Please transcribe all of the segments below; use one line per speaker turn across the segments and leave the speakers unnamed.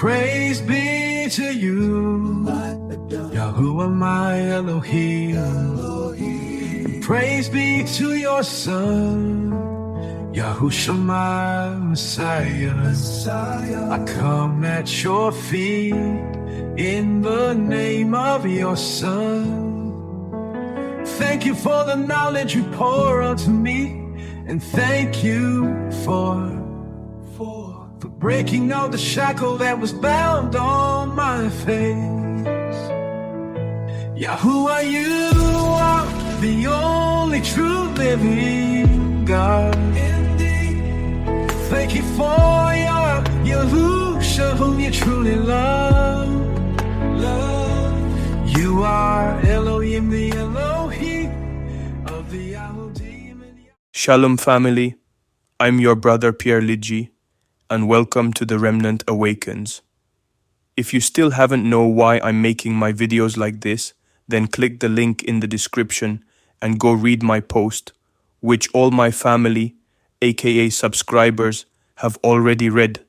Praise be to you, Yahuwah my Elohim. Praise be to your Son, Yahusha my Messiah. I come at your feet in the name of your Son. Thank you for the knowledge you pour unto me, and thank you for breaking all the shackle that was bound on my face. Yahuwah, you are the only true living God. Thank you for your Yahusha, whom you truly love. You are Elohim, the Elohim of the Yahudim.
Shalom family, I'm your brother Pierre Ligi, and welcome to The Remnant Awakens. If you still haven't know why I'm making my videos like this, then click the link in the description and go read my post, which all my family, aka subscribers, have already read.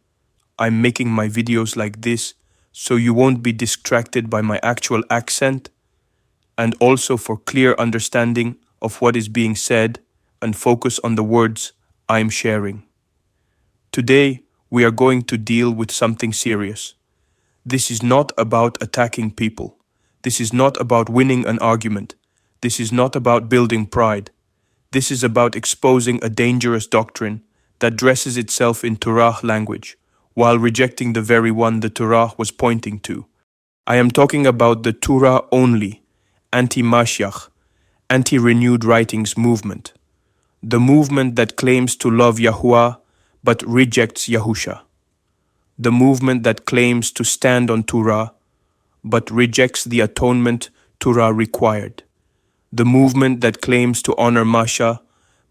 I'm making my videos like this so you won't be distracted by my actual accent, and also for clear understanding of what is being said and focus on the words I'm sharing. Today, we are going to deal with something serious. This is not about attacking people. This is not about winning an argument. This is not about building pride. This is about exposing a dangerous doctrine that dresses itself in Torah language, while rejecting the very one the Torah was pointing to. I am talking about the Torah only, anti-Mashiach, anti-renewed writings movement. The movement that claims to love Yahuwah but rejects Yahusha. The movement that claims to stand on Torah but rejects the atonement Torah required. The movement that claims to honor Masha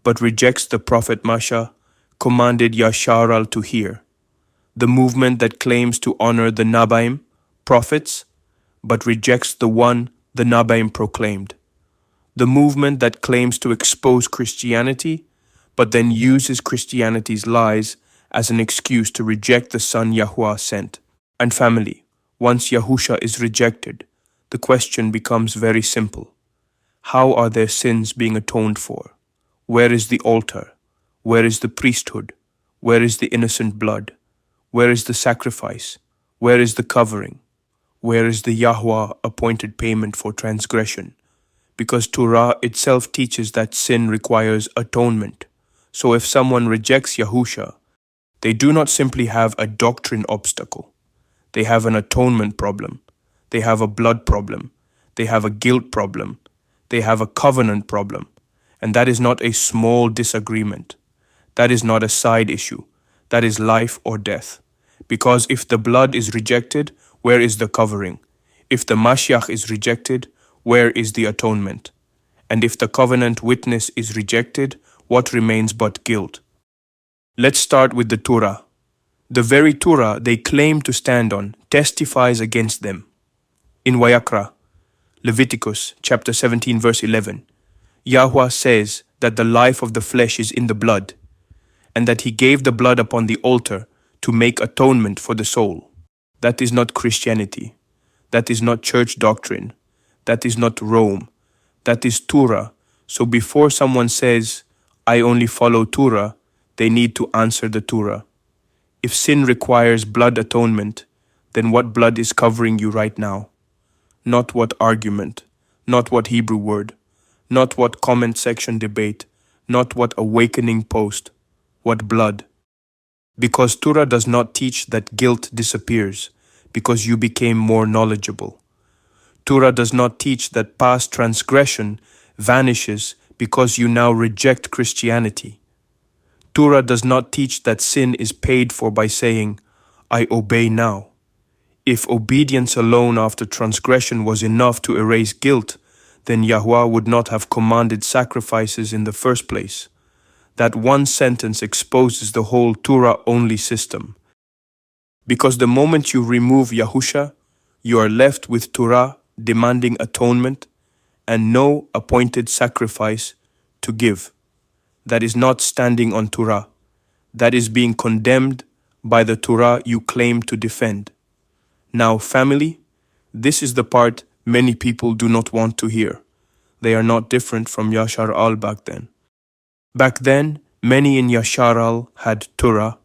but rejects the Prophet Masha commanded Yasharal to hear. The movement that claims to honor the Nabaim, prophets, but rejects the one the Nabaim proclaimed. The movement that claims to expose Christianity, but then uses Christianity's lies as an excuse to reject the Son Yahuwah sent. And family, once Yahusha is rejected, the question becomes very simple. How are their sins being atoned for? Where is the altar? Where is the priesthood? Where is the innocent blood? Where is the sacrifice? Where is the covering? Where is the Yahuwah appointed payment for transgression? Because Torah itself teaches that sin requires atonement. So if someone rejects Yahusha, they do not simply have a doctrine obstacle. They have an atonement problem. They have a blood problem. They have a guilt problem. They have a covenant problem. And that is not a small disagreement. That is not a side issue. That is life or death. Because if the blood is rejected, where is the covering? If the Mashiach is rejected, where is the atonement? And if the covenant witness is rejected, what remains but guilt? Let's start with the Torah. The very Torah they claim to stand on testifies against them. In Vayakra, Leviticus chapter 17 verse 11, Yahweh says that the life of the flesh is in the blood, and that he gave the blood upon the altar to make atonement for the soul. That is not Christianity. That is not church doctrine. That is not Rome. That is Torah. So before someone says, I only follow Torah, they need to answer the Torah. If sin requires blood atonement, then what blood is covering you right now? Not what argument, not what Hebrew word, not what comment section debate, not what awakening post. What blood? Because Torah does not teach that guilt disappears because you became more knowledgeable. Torah does not teach that past transgression vanishes because you now reject Christianity. Torah does not teach that sin is paid for by saying, I obey now. If obedience alone after transgression was enough to erase guilt, then Yahuwah would not have commanded sacrifices in the first place. That one sentence exposes the whole Torah-only system. Because the moment you remove Yahusha, you are left with Torah demanding atonement and no appointed sacrifice to give. That is not standing on Torah. That is being condemned by the Torah you claim to defend. Now, family, this is the part many people do not want to hear. They are not different from Yashar al back then. Back then, many in Yashar al had Torah.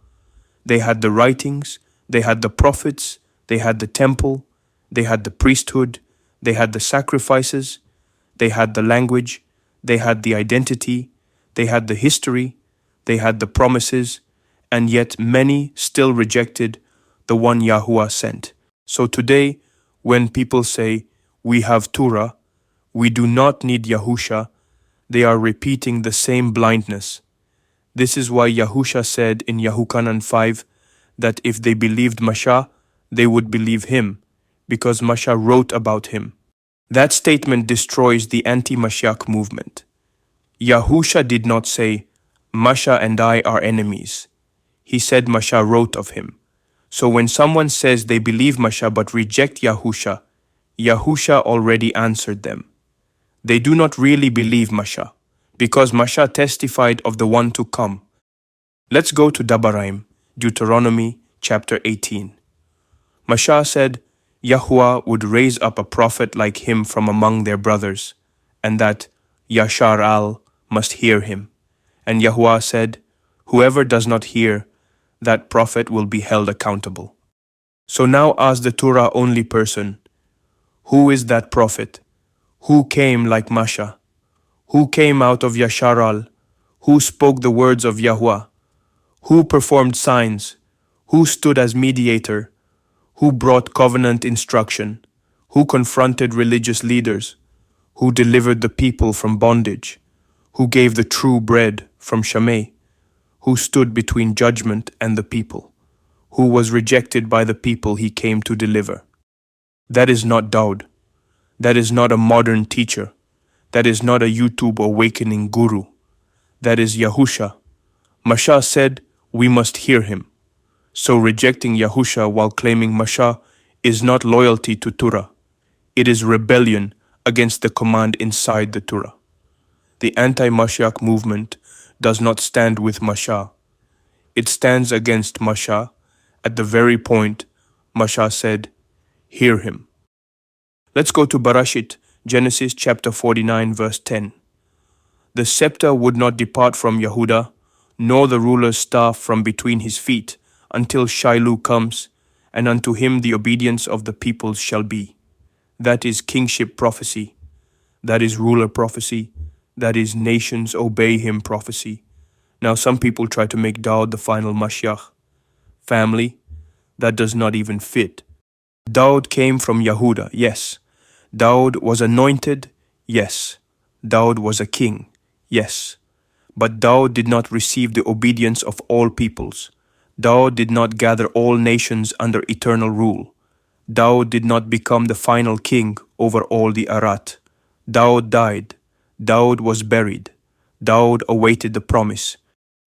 They had the writings, they had the prophets, they had the temple, they had the priesthood, they had the sacrifices, they had the language, they had the identity, they had the history, they had the promises, and yet many still rejected the one Yahuwah sent. So today, when people say, we have Torah, we do not need Yahusha, they are repeating the same blindness. This is why Yahusha said in Yahukanan 5 that if they believed Masha, they would believe him, because Masha wrote about him. That statement destroys the anti-Mashiach movement. Yahusha did not say, Masha and I are enemies. He said Masha wrote of him. So when someone says they believe Masha but reject Yahusha, Yahusha already answered them. They do not really believe Masha, because Masha testified of the one to come. Let's go to Dabaraim, Deuteronomy chapter 18. Masha said, Yahuwah would raise up a prophet like him from among their brothers, and that Yashar al must hear him. And Yahuwah said, whoever does not hear, that prophet will be held accountable. So now ask the Torah only person, who is that prophet? Who came like Masha? Who came out of Yashar al? Who spoke the words of Yahuwah? Who performed signs? Who stood as mediator? Who brought covenant instruction? Who confronted religious leaders? Who delivered the people from bondage? Who gave the true bread from Shammai? Who stood between judgment and the people? Who was rejected by the people he came to deliver? That is not Daud. That is not a modern teacher. That is not a YouTube awakening guru. That is Yahusha. Masha said, we must hear him. So rejecting Yahusha while claiming Masha is not loyalty to Torah. It is rebellion against the command inside the Torah. The anti-Mashiach movement does not stand with Masha. It stands against Masha at the very point Masha said, hear him. Let's go to Barashit, Genesis chapter 49 verse 10. The scepter would not depart from Yehuda, nor the ruler's staff from between his feet, until Shiloh comes, and unto him the obedience of the peoples shall be. That is kingship prophecy. That is ruler prophecy. That is nations obey him prophecy. Now some people try to make Daud the final Mashiach. Family, that does not even fit. Daud came from Yehuda, yes. Daud was anointed, yes. Daud was a king, yes. But Daud did not receive the obedience of all peoples. Daud did not gather all nations under eternal rule. Daud did not become the final king over all the Arat. Daud died. Daud was buried. Daud awaited the promise.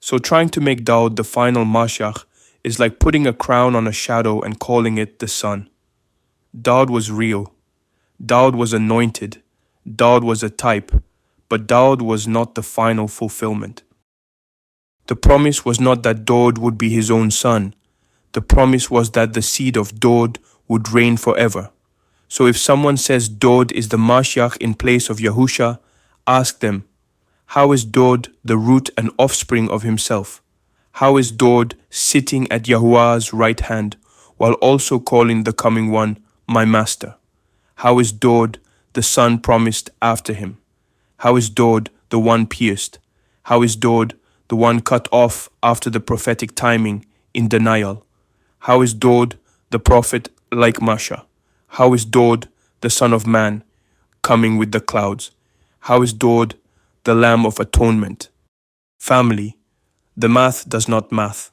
So trying to make Daud the final Mashiach is like putting a crown on a shadow and calling it the sun. Daud was real. Daud was anointed. Daud was a type. But Daud was not the final fulfillment. The promise was not that Daud would be his own son. The promise was that the seed of Daud would reign forever. So if someone says Daud is the Mashiach in place of Yahusha, ask them, how is Daud the root and offspring of himself? How is Daud sitting at Yahuwah's right hand while also calling the coming one my master? How is Daud the son promised after him? How is Daud the one pierced? How is Daud the one cut off after the prophetic timing in denial? How is Daud the prophet like Masha? How is Daud the son of man coming with the clouds? How is Daud the lamb of atonement? Family, the math does not math.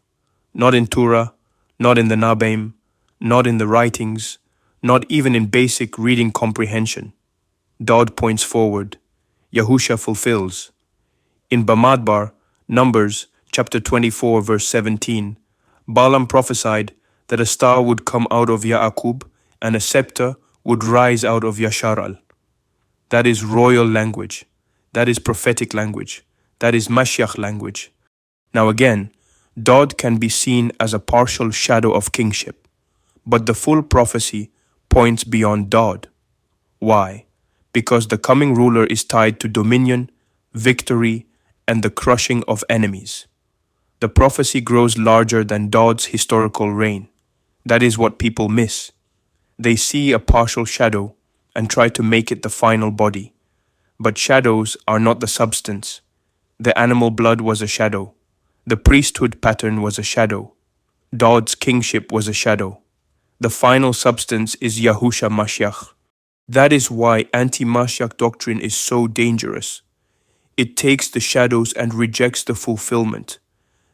Not in Torah, not in the Nabaim, not in the writings, not even in basic reading comprehension. Daud points forward. Yahusha fulfills. In Bamidbar, Numbers chapter 24 verse 17, Balaam prophesied that a star would come out of Yaakub and a scepter would rise out of Yasharal. That is royal language. That is prophetic language. That is Mashiach language. Now again, Daud can be seen as a partial shadow of kingship. But the full prophecy points beyond Dod. Why? Because the coming ruler is tied to dominion, victory, and the crushing of enemies. The prophecy grows larger than Dod's historical reign. That is what people miss. They see a partial shadow and try to make it the final body. But shadows are not the substance. The animal blood was a shadow. The priesthood pattern was a shadow. Dod's kingship was a shadow. The final substance is Yahusha Mashiach. That is why anti-Mashiach doctrine is so dangerous. It takes the shadows and rejects the fulfillment.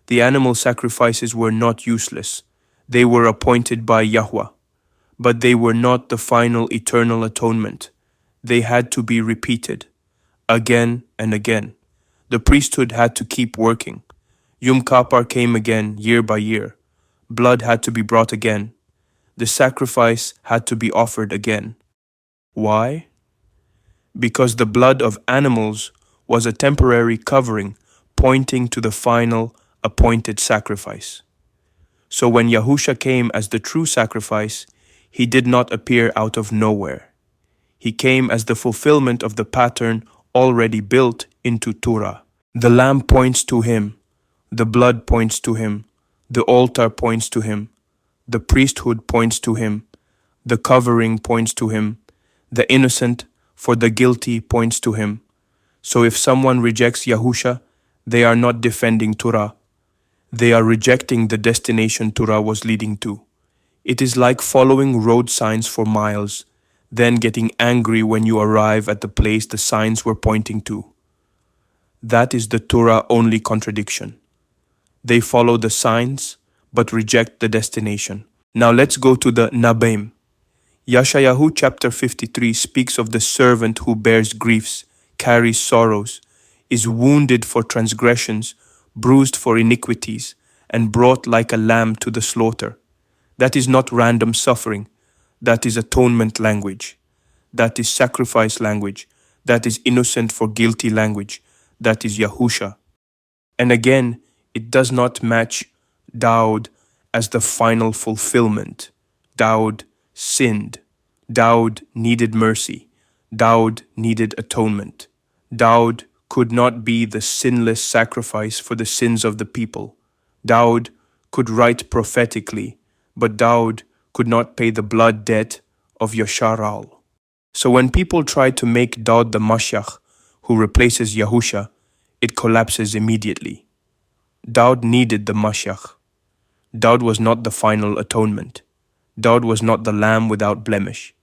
The animal sacrifices were not useless. They were appointed by Yahweh. But they were not the final eternal atonement. They had to be repeated, again and again. The priesthood had to keep working. Yom Kippur came again, year by year. Blood had to be brought again. The sacrifice had to be offered again. Why? Because the blood of animals was a temporary covering pointing to the final appointed sacrifice. So when Yahusha came as the true sacrifice, he did not appear out of nowhere. He came as the fulfillment of the pattern already built into Torah. The lamb points to him, the blood points to him, the altar points to him, the priesthood points to him, the covering points to him, the innocent for the guilty points to him. So if someone rejects Yahusha, they are not defending Torah. They are rejecting the destination Torah was leading to. It is like following road signs for miles, then getting angry when you arrive at the place the signs were pointing to. That is the Torah-only contradiction. They follow the signs, but reject the destination. Now let's go to the Nabaim. Yeshayahu chapter 53 speaks of the servant who bears griefs, carries sorrows, is wounded for transgressions, bruised for iniquities, and brought like a lamb to the slaughter. That is not random suffering. That is atonement language. That is sacrifice language. That is innocent for guilty language. That is Yahusha. And again, it does not match Daud as the final fulfillment. Daud sinned. Daud needed mercy. Daud needed atonement. Daud could not be the sinless sacrifice for the sins of the people. Daud could write prophetically, but Daud could not pay the blood debt of Yasharal. So when people try to make Daud the Mashiach, who replaces Yahusha, it collapses immediately. Daud needed the Mashiach. Daud was not the final atonement. Daud was not the lamb without blemish.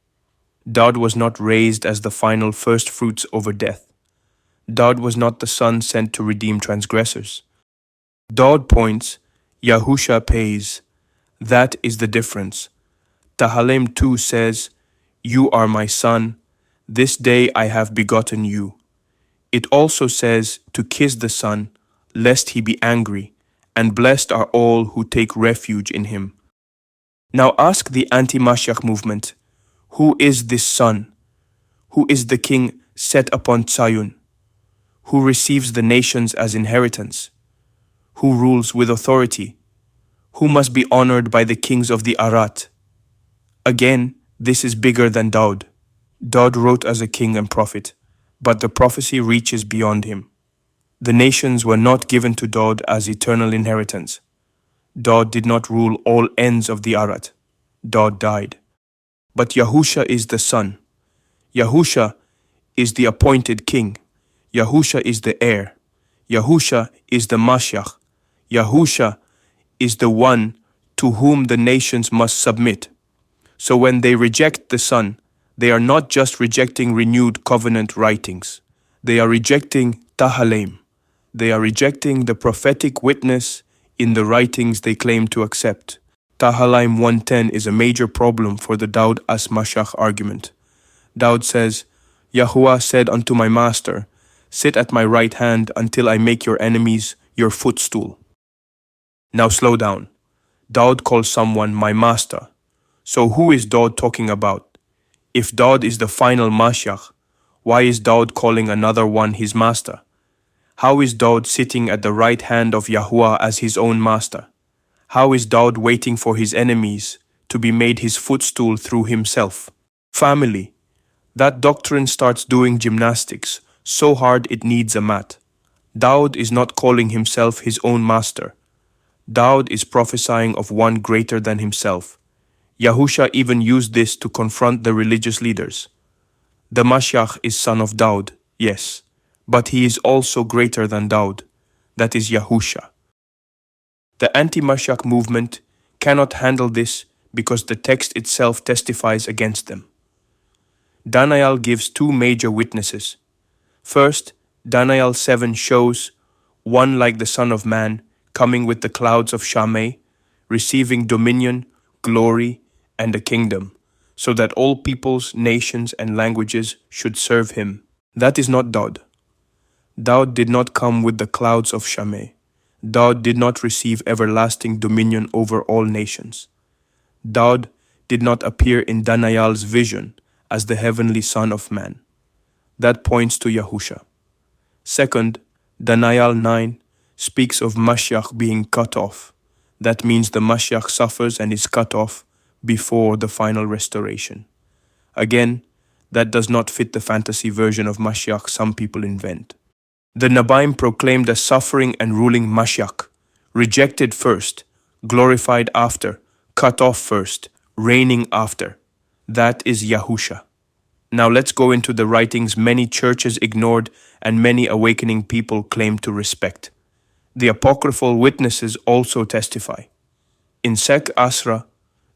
Daud was not raised as the final first fruits over death. Daud was not the son sent to redeem transgressors. Daud points, Yahusha pays. That is the difference. Tahalem 2 says, You are my son, this day I have begotten you. It also says to kiss the son, lest he be angry, and blessed are all who take refuge in him. Now ask the anti-Mashiach movement, who is this son? Who is the king set upon Zion? Who receives the nations as inheritance? Who rules with authority? Who must be honored by the kings of the Arat? Again, this is bigger than Daud. Daud wrote as a king and prophet, but the prophecy reaches beyond him. The nations were not given to Daud as eternal inheritance. Daud did not rule all ends of the Arat. Daud died. But Yahusha is the son. Yahusha is the appointed king. Yahusha is the heir. Yahusha is the Mashiach. Yahusha is the one to whom the nations must submit. So when they reject the Son, they are not just rejecting renewed covenant writings. They are rejecting Tahalem. They are rejecting the prophetic witness in the writings they claim to accept. Tahalem 110 is a major problem for the Daud as Mashiach argument. Daud says, Yahuwah said unto my master, Sit at my right hand until I make your enemies your footstool. Now slow down. Daud calls someone my master. So who is Daud talking about? If Daud is the final Mashiach, why is Daud calling another one his master? How is Daud sitting at the right hand of Yahuwah as his own master? How is Daud waiting for his enemies to be made his footstool through himself. Family, that doctrine starts doing gymnastics so hard it needs a mat. Daud is not calling himself his own master. Daud is prophesying of one greater than himself. Yahusha even used this to confront the religious leaders. The Mashiach is son of Daud, yes, but he is also greater than Daud. That is Yahusha. The anti-Mashiach movement cannot handle this because the text itself testifies against them. Daniel gives two major witnesses. First, Daniel 7 shows one like the Son of Man coming with the clouds of Shammai, receiving dominion, glory, and a kingdom, so that all peoples, nations, and languages should serve him. That is not Daud. Daud did not come with the clouds of Shammai. Daud did not receive everlasting dominion over all nations. Daud did not appear in Daniel's vision as the heavenly Son of Man. That points to Yahusha. Second, Daniel 9 speaks of Mashiach being cut off. That means the Mashiach suffers and is cut off before the final restoration. Again, that does not fit the fantasy version of Mashiach some people invent. The Nabaim proclaimed a suffering and ruling Mashiach, rejected first, glorified after, cut off first, reigning after. That is Yahusha. Now let's go into the writings many churches ignored and many awakening people claim to respect. The apocryphal witnesses also testify. In Sek Asra,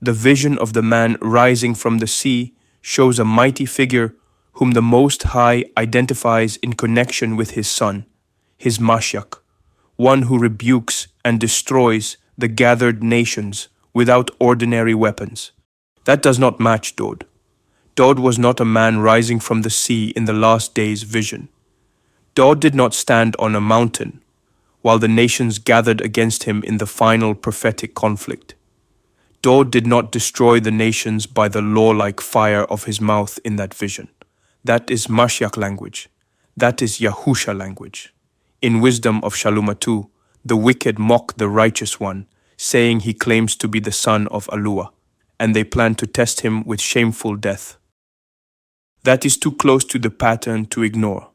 the vision of the man rising from the sea shows a mighty figure whom the Most High identifies in connection with his son, his Mashiach, one who rebukes and destroys the gathered nations without ordinary weapons. That does not match Daud. Daud was not a man rising from the sea in the last days vision. Daud did not stand on a mountain while the nations gathered against him in the final prophetic conflict. Daud did not destroy the nations by the law-like fire of his mouth in that vision. That is Mashiach language. That is Yahusha language. In Wisdom of Shalom 2, the wicked mock the righteous one, saying he claims to be the son of Alua, and they plan to test him with shameful death. That is too close to the pattern to ignore.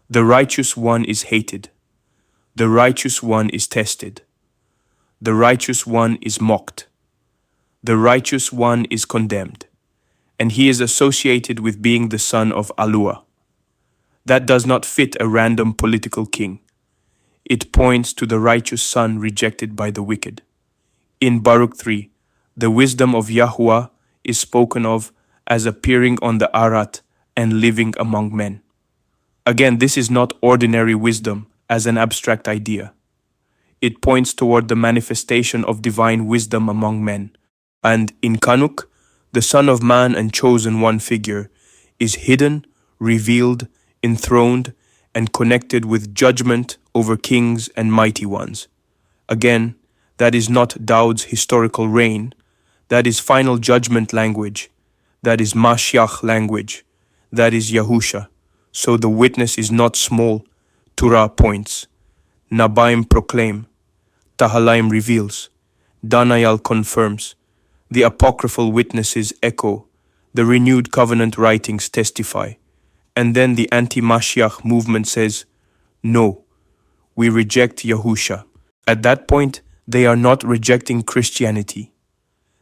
The righteous one is hated. The righteous one is tested. The righteous one is mocked. The righteous one is condemned, and he is associated with being the son of Alua. That does not fit a random political king. It points to the righteous son rejected by the wicked. In Baruch 3, the wisdom of Yahuwah is spoken of as appearing on the Arat and living among men. Again, this is not ordinary wisdom as an abstract idea. It points toward the manifestation of divine wisdom among men. And in Kanuk, the Son of Man and chosen one figure is hidden, revealed, enthroned, and connected with judgment over kings and mighty ones. Again, that is not Daud's historical reign. That is final judgment language. That is Mashiach language. That is Yahusha. So the witness is not small. Torah points. Nabaim proclaim. Tahalaim reveals. Daniel confirms. The apocryphal witnesses echo. The renewed covenant writings testify. And then the anti-Mashiach movement says, no, we reject Yahusha. At that point, they are not rejecting Christianity.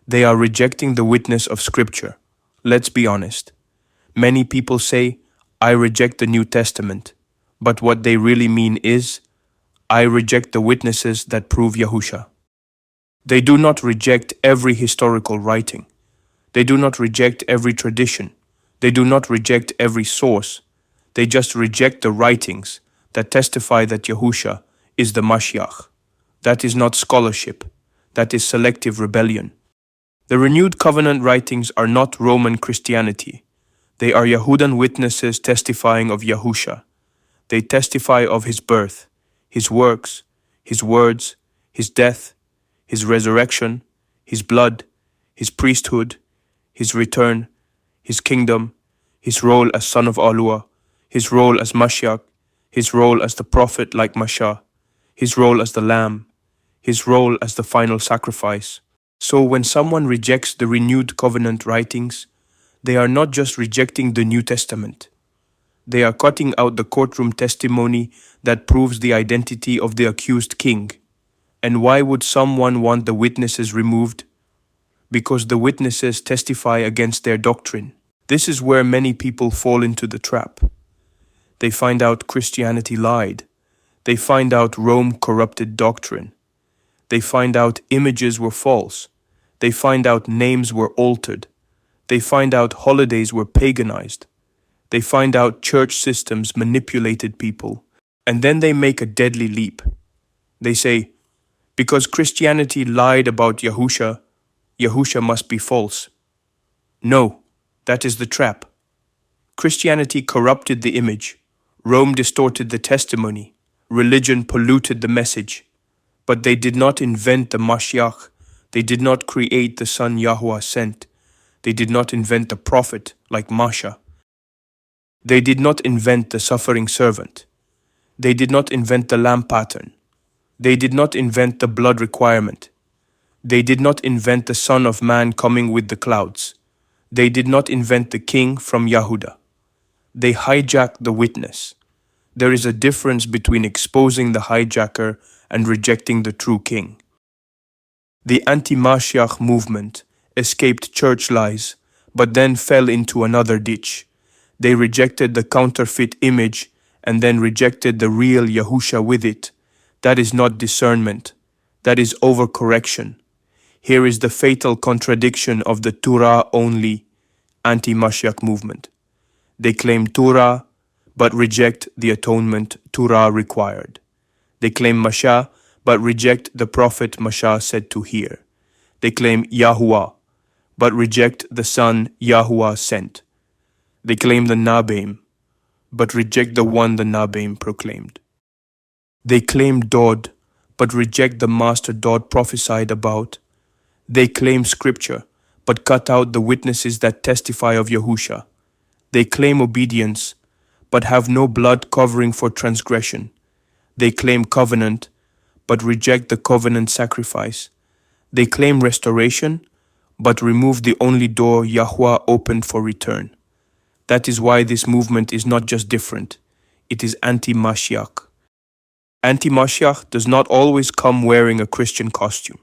They are rejecting the witness of Scripture. Let's be honest. Many people say, I reject the New Testament. But what they really mean is, I reject the witnesses that prove Yahusha. They do not reject every historical writing. They do not reject every tradition. They do not reject every source. They just reject the writings that testify that Yahusha is the Mashiach. That is not scholarship. That is selective rebellion. The renewed covenant writings are not Roman Christianity. They are Yahudan witnesses testifying of Yahusha. They testify of his birth, his works, his words, his death, his resurrection, his blood, his priesthood, his return, his kingdom, his role as son of Alua, his role as Mashiach, his role as the prophet like Masha, his role as the lamb, his role as the final sacrifice. So when someone rejects the renewed covenant writings, they are not just rejecting the New Testament. They are cutting out the courtroom testimony that proves the identity of the accused king. And why would someone want the witnesses removed? Because the witnesses testify against their doctrine. This is where many people fall into the trap. They find out Christianity lied. They find out Rome corrupted doctrine. They find out images were false. They find out names were altered. They find out holidays were paganized. They find out church systems manipulated people. And then they make a deadly leap. They say, because Christianity lied about Yahusha, Yahusha must be false. No, that is the trap. Christianity corrupted the image. Rome distorted the testimony. Religion polluted the message. But they did not invent the Mashiach. They did not create the Son Yahuwah sent. They did not invent the prophet like Masha. They did not invent the suffering servant. They did not invent the lamb pattern. They did not invent the blood requirement. They did not invent the Son of Man coming with the clouds. They did not invent the king from Yahuda. They hijacked the witness. There is a difference between exposing the hijacker and rejecting the true king. The anti-Mashiach movement escaped church lies, but then fell into another ditch. They rejected the counterfeit image and then rejected the real Yahusha with it. That is not discernment. That is overcorrection. Here is the fatal contradiction of the Torah-only anti-Mashiach movement. They claim Torah, but reject the atonement Torah required. They claim Masha, but reject the prophet Masha said to hear. They claim Yahuwah, but reject the Son Yahuwah sent. They claim the Nabeim, but reject the one the Nabeim proclaimed. They claim Dod, but reject the Master Dod prophesied about. They claim Scripture, but cut out the witnesses that testify of Yahusha. They claim obedience, but have no blood covering for transgression. They claim covenant, but reject the covenant sacrifice. They claim restoration, but remove the only door Yahuwah opened for return. That is why this movement is not just different, it is anti-Mashiach. Anti-Mashiach does not always come wearing a Christian costume.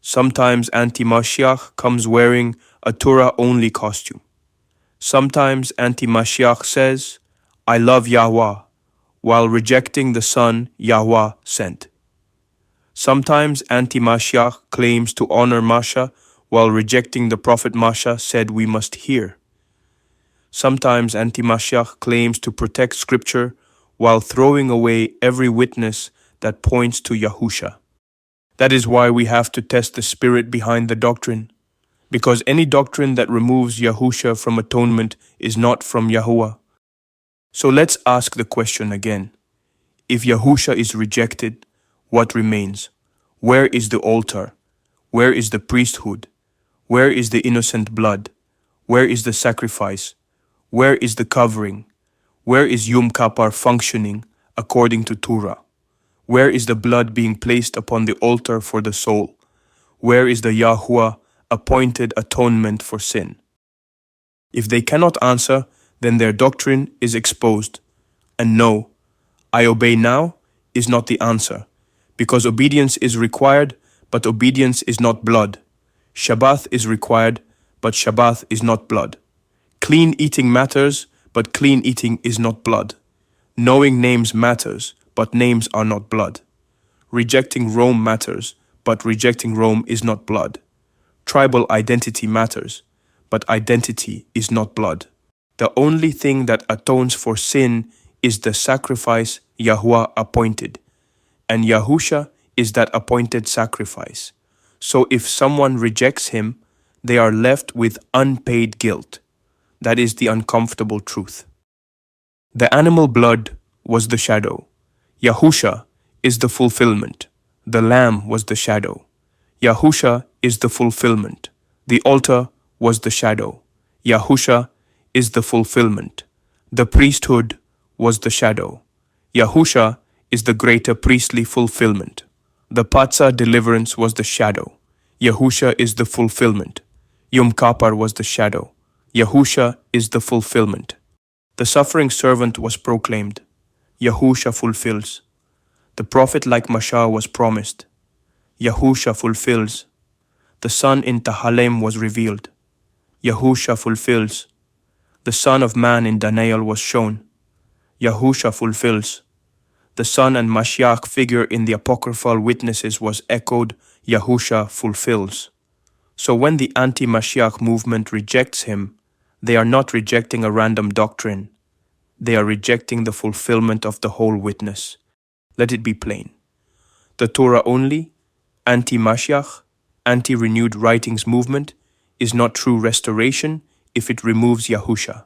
Sometimes anti-Mashiach comes wearing a Torah-only costume. Sometimes anti-Mashiach says, I love Yahweh, while rejecting the Son Yahweh sent. Sometimes anti-Mashiach claims to honor Masha, while rejecting the prophet Masha said we must hear. Sometimes anti-Mashiach claims to protect Scripture, while throwing away every witness that points to Yahusha. That is why we have to test the spirit behind the doctrine, because any doctrine that removes Yahusha from atonement is not from Yahuwah. So let's ask the question again. If Yahusha is rejected, what remains? Where is the altar? Where is the priesthood? Where is the innocent blood? Where is the sacrifice? Where is the covering? Where is Yom Kippur functioning according to Torah? Where is the blood being placed upon the altar for the soul? Where is the Yahuwah appointed atonement for sin? If they cannot answer, then their doctrine is exposed. And no, I obey now is not the answer, because obedience is required, but obedience is not blood. Shabbat is required, but Shabbat is not blood. Clean eating matters, but clean eating is not blood. Knowing names matters, but names are not blood. Rejecting Rome matters, but rejecting Rome is not blood. Tribal identity matters, but identity is not blood. The only thing that atones for sin is the sacrifice Yahuwah appointed, and Yahusha is that appointed sacrifice. So if someone rejects him, they are left with unpaid guilt. That is the uncomfortable truth. The animal blood was the shadow. Yahusha is the fulfillment. The lamb was the shadow. Yahusha is the fulfillment. The altar was the shadow. Yahusha is the fulfillment. The priesthood was the shadow. Yahusha is the greater priestly fulfillment. The Patzah deliverance was the shadow. Yahusha is the fulfillment. Yom Kippur was the shadow. Yahusha is the fulfillment. The suffering servant was proclaimed. Yahusha fulfills. The prophet like Mashiach was promised. Yahusha fulfills. The Son in Tahalem was revealed. Yahusha fulfills. The Son of Man in Daniel was shown. Yahusha fulfills. The Son and Mashiach figure in the apocryphal witnesses was echoed. Yahusha fulfills. So when the anti-Mashiach movement rejects him, they are not rejecting a random doctrine. They are rejecting the fulfillment of the whole witness. Let it be plain. The Torah only, anti-Mashiach, anti-renewed writings movement is not true restoration if it removes Yahusha.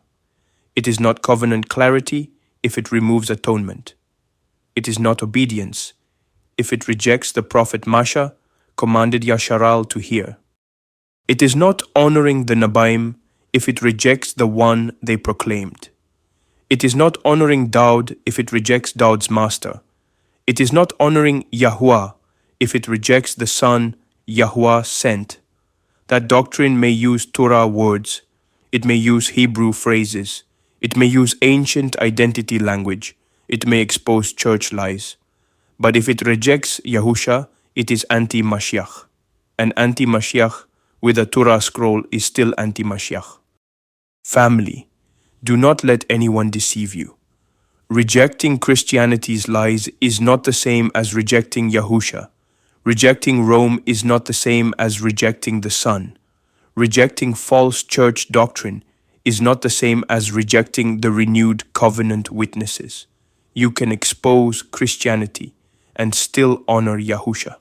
It is not covenant clarity if it removes atonement. It is not obedience if it rejects the prophet Masha commanded Yasharal to hear. It is not honoring the Nabaim if it rejects the one they proclaimed. It is not honoring Daud if it rejects Daud's master. It is not honoring Yahuwah if it rejects the Son Yahuwah sent. That doctrine may use Torah words, it may use Hebrew phrases, it may use ancient identity language, it may expose church lies. But if it rejects Yahusha, it is anti-Mashiach. And anti-Mashiach with a Torah scroll is still anti-Mashiach. Family, do not let anyone deceive you. Rejecting Christianity's lies is not the same as rejecting Yahusha. Rejecting Rome is not the same as rejecting the Son. Rejecting false church doctrine is not the same as rejecting the renewed covenant witnesses. You can expose Christianity and still honor Yahusha.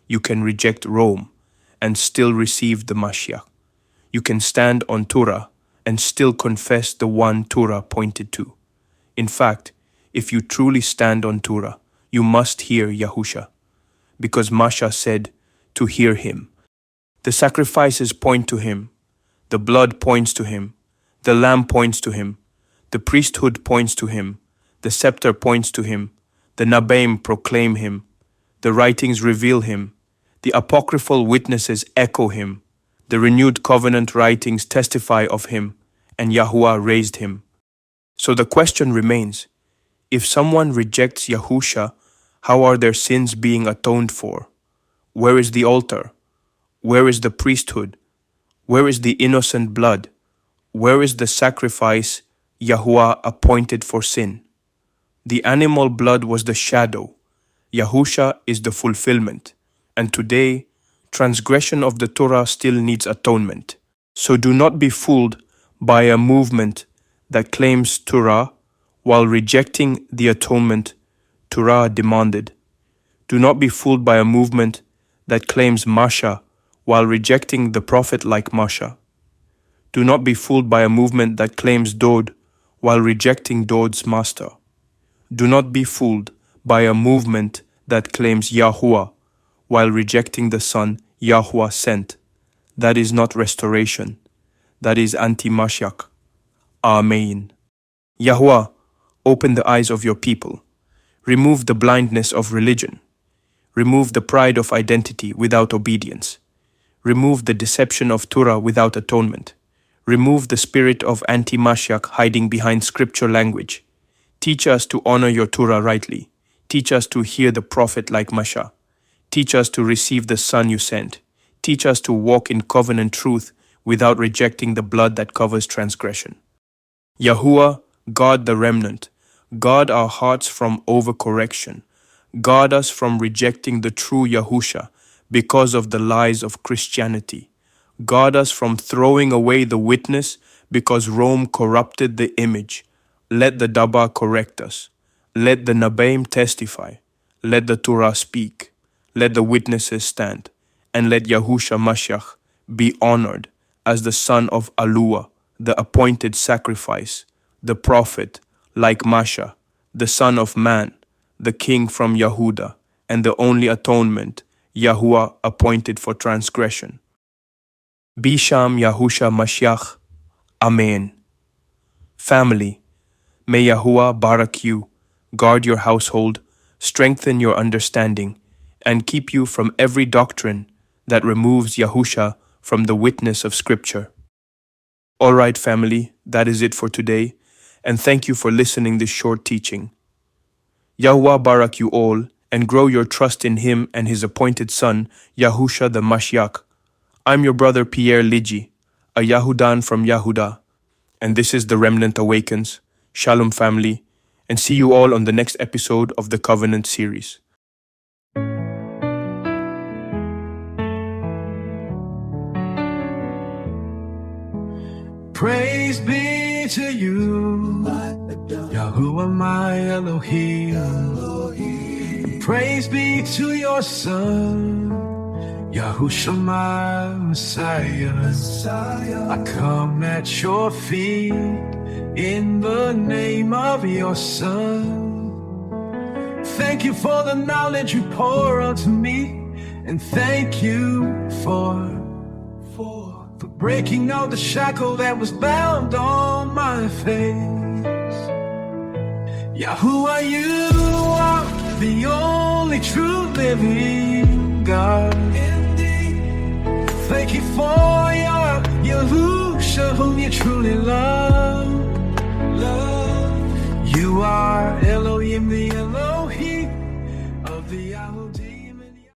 You can reject Rome and still receive the Mashiach. You can stand on Torah and still confess the one Torah pointed to. In fact, if you truly stand on Torah, you must hear Yahusha, because Masha said to hear him. The sacrifices point to him, the blood points to him, the lamb points to him, the priesthood points to him, the scepter points to him, the Nabaim proclaim him, the writings reveal him, the apocryphal witnesses echo him, the renewed covenant writings testify of him, and Yahuwah raised him. So the question remains, if someone rejects Yahusha, how are their sins being atoned for? Where is the altar? Where is the priesthood? Where is the innocent blood? Where is the sacrifice Yahuwah appointed for sin? The animal blood was the shadow. Yahusha is the fulfillment. And today, transgression of the Torah still needs atonement. So do not be fooled by a movement that claims Torah while rejecting the atonement Torah demanded. Do not be fooled by a movement that claims Masha while rejecting the prophet like Masha. Do not be fooled by a movement that claims Dod while rejecting Dod's master. Do not be fooled by a movement that claims Yahuwah while rejecting the Son Yahuwah sent. That is not restoration. That is anti-Mashiach. Amen. Yahuwah, open the eyes of your people. Remove the blindness of religion. Remove the pride of identity without obedience. Remove the deception of Torah without atonement. Remove the spirit of anti-Mashiach hiding behind scripture language. Teach us to honor your Torah rightly. Teach us to hear the prophet like Masha. Teach us to receive the Son you sent. Teach us to walk in covenant truth without rejecting the blood that covers transgression. Yahuwah, guard the remnant. Guard our hearts from overcorrection. Guard us from rejecting the true Yahusha because of the lies of Christianity. Guard us from throwing away the witness because Rome corrupted the image. Let the Daba correct us. Let the Nabaim testify. Let the Torah speak. Let the witnesses stand. And let Yahusha Mashiach be honored as the son of Alua, the appointed sacrifice, the prophet, like Masha, the son of man, the king from Yehuda, and the only atonement, Yahuwah appointed for transgression. Bisham Yahusha Mashiach. Amen. Family, may Yahuwah barak you, guard your household, strengthen your understanding, and keep you from every doctrine that removes Yahusha from the witness of Scripture. Alright, family, that is it for today, and thank you for listening this short teaching. Yahuwah barak you all, and grow your trust in Him and His appointed Son, Yahusha the Mashiach. I'm your brother Pierre Ligi, a Yahudan from Yahuda, and this is The Remnant Awakens. Shalom, family, and see you all on the next episode of the Covenant series.
Praise be to you, Yahuwah my Elohim. Praise be to your Son, Yahusha my Messiah. I come at your feet in the name of your Son. Thank you for the knowledge you pour unto me, and thank you for breaking all the shackle that was bound on my face. Yahuwah, you are the only true living God. Indeed. Thank you for your Yahusha, whom you truly love.